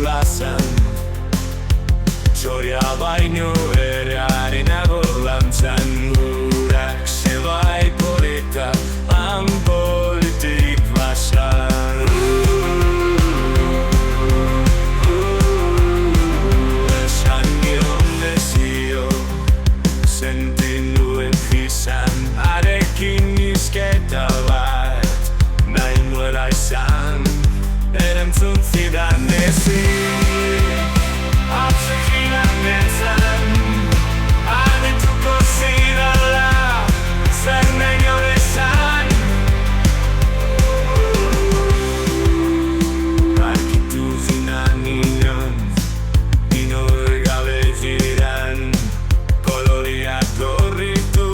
plasan Çoria baino erarina volantzan Urak zebai polita han politik basan Esan nion dezio sentin nuen izan Arekin izketa bat nahi nuela izan Erantzun zidan ezin Atzekinan nintzen Adituko zidala Zer nahi hori esan Arkitu zinan inon Inor gabe zidan Koloriak gorritu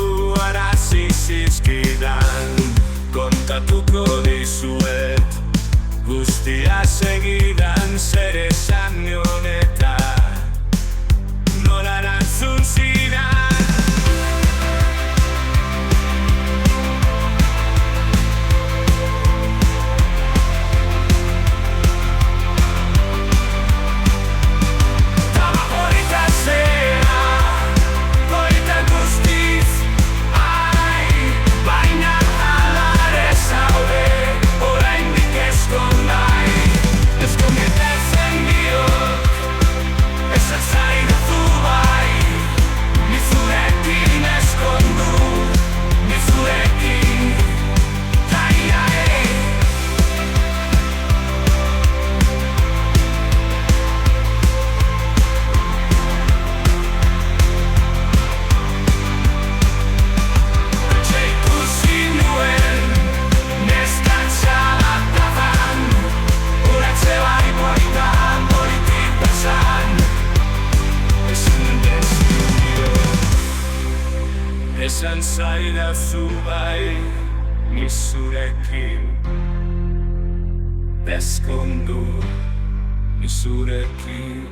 arazi zizkidan Kontatuko dizuet Guztia segidan zer esan nion eta Nola erantzun zidan Tama polita zera, polita guztiz Ai, baina alare zaude Oraindik eskonai Eskongetezen diot Ezak zaidazu bai Nizurekin eskondu Nizurekin Taiae Etxe ikusi nuen Neskantza bat dafan Uratze bai politan politik basan Esan dezio Esan zaidazu bai Nizurekin Ezkondu Nizurekin